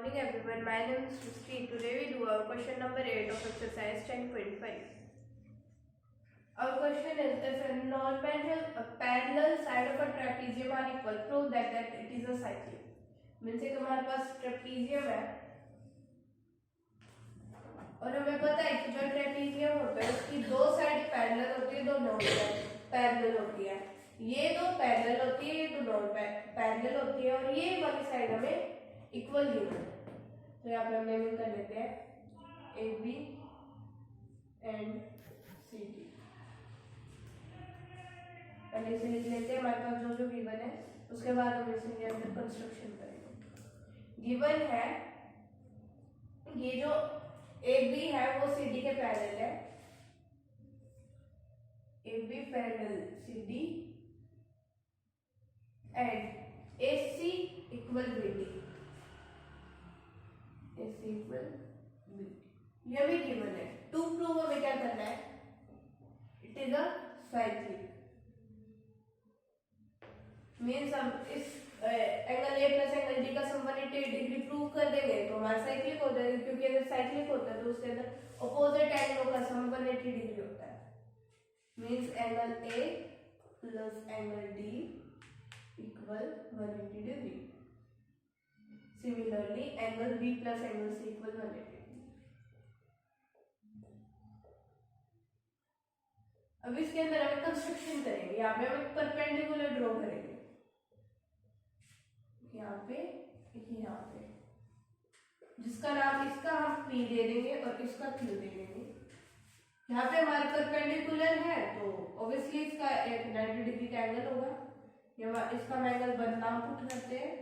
morning everyone. My name is Srishti. Today we do our question number 8 of exercise 10.5. Our question is, if a non-parallel side of a trapezium are equal, prove that it is a cyclic. Means एक हमारे पास trapezium है और हमें पता है कि जो trapezium होता है उसकी दो साइड पैरेलल होती है, दो नॉन पैरेलल होती है. ये दो पैरेलल होती है, ये दो नॉन पैरेलल होती है और ये वाली साइड हमें इक्वल गिवन है. तो यहाँ पे हम नेमिंग कर लेते हैं A B and C D. पहले से लिख लेते हैं हमारे पास जो जो गिवन है, उसके बाद हम इसके अंदर कंस्ट्रक्शन करेंगे. गिवन है ये जो ए बी है वो सी डी के पैरेलल है, A B parallel C D and A C equal B D. ये भी गिवन है. टू प्रूव हमें क्या करना है, it is a cyclic. Means हम इस angle A plus angle D का सम 180 डिग्री प्रूव कर देंगे तो हमारा साइक्लिक हो जाएगा, क्योंकि अगर साइक्लिक होता है तो उसके अंदर अपोजिट एंगलों का सम 180 डिग्री होता है. Means angle A plus angle D equal 180 degree. Similarly, angle B plus angle C equal 180. अब इसके अंदर हम कंस्ट्रक्शन करेंगे. यहाँ पे हम परपेंडिकुलर ड्रॉ करेंगे, यहाँ पे यहाँ पे, जिसका नाम इसका हम P दे देंगे और इसका Q दे देंगे. यहाँ पे हमारा परपेंडिकुलर है तो ऑब्वियसली इसका एक 90 डिग्री का एंगल होगा. यहाँ इसका एंगल 1 नाम पुट करते हैं,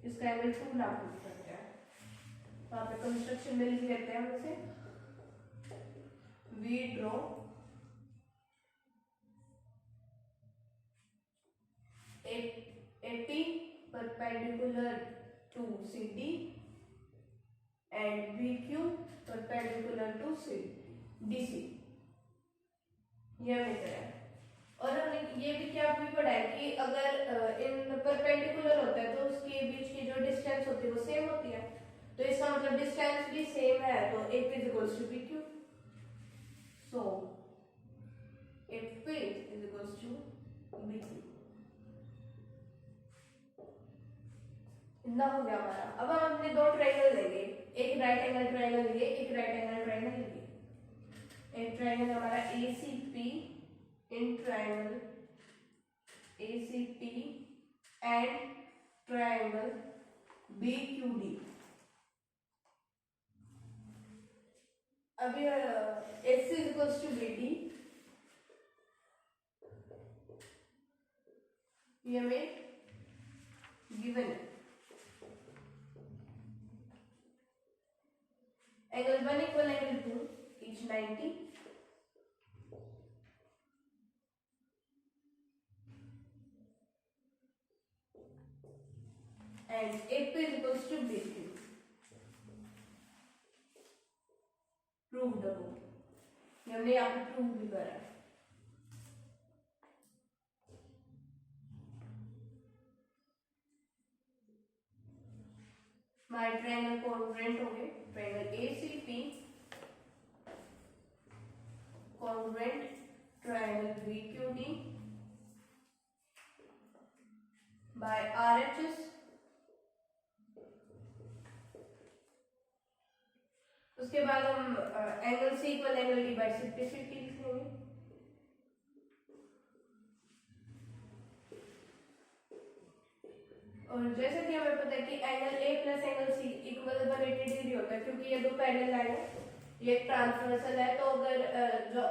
इसका एंगल 2 नाम पुट करते हैं. वहां पे कंस्ट्रक्शन में लिख लेते हैं हम इसे. We draw AP perpendicular to CD and VQ perpendicular to DC. यह मेथड है. और हमने ये भी क्या भी पढ़ा है कि अगर इन परपेंडिकुलर होता है तो उसके बीच की जो डिस्टेंस होती है वो सेम होती है. तो इसका मतलब डिस्टेंस भी सेम है, तो AP is equals to PQ. So AP is equals to BQ. इतना हो गया हमारा. अब हम अपने दो ट्रायंगल लेंगे, एक राइट एंगल ट्रायंगल लेंगे, एक राइट एंगल ट्रायंगल लेंगे. एक ट्रायंगल हमारा ACP in triangle ACP and triangle BQD. अभी AC is equals to BD. ये हमें गिवन है. Angle 1 equal angle 2 each 90. and AP is equals to BQ. Prove the book. हमने यहाँ पे प्रूव भी करा है. हमारे ट्रायंगल कॉन्ग्रुएंट हो गए. Triangle ACP congruent triangle BQD by RHS. उसके बाद हम angle C equal angle D by simplicity लिख लेंगे. और जैसे कि हमें पता है कि angle A plus angle C equal 180 degree होता है, क्योंकि ये दो पैरेलल लाइन है, ये एक ट्रांसवर्सल है. तो अगर जो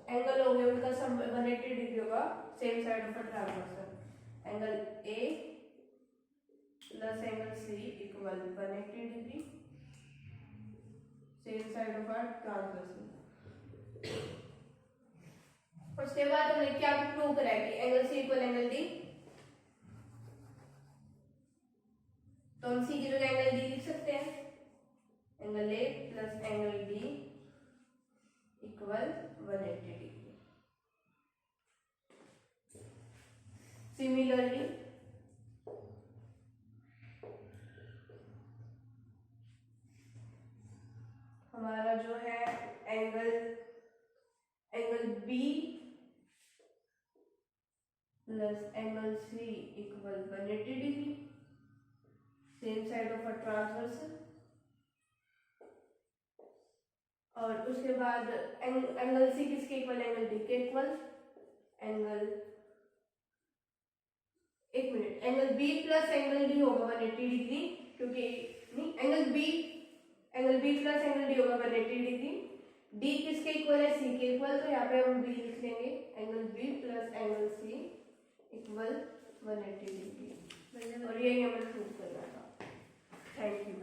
एंगल होंगे उनका सम 180 डिग्री होगा same side of a transversal. Angle A plus angle C equal 180 degree same side of a transversal. उसके बाद हमने क्या प्रूव करा है कि angle C equal angle D. तो हम C की जगह एंगल D लिख सकते हैं. Angle A plus angle D equal 180 degree. Similarly हमारा जो है angle B plus angle C equal 180 degree, same side of a transversal. और उसके बाद एंगल सी किसके इक्वल, एंगल डी के equal. Angle B plus angle D होगा 180 degree, क्योंकि नहीं, angle B plus angle D होगा 180 डिग्री। डी किसके इक्वल है, सी के इक्वल, तो यहाँ पे हम बी लिख लेंगे, angle B plus angle C equal 180 degree. और यही हमें प्रूव करना था। Thank you.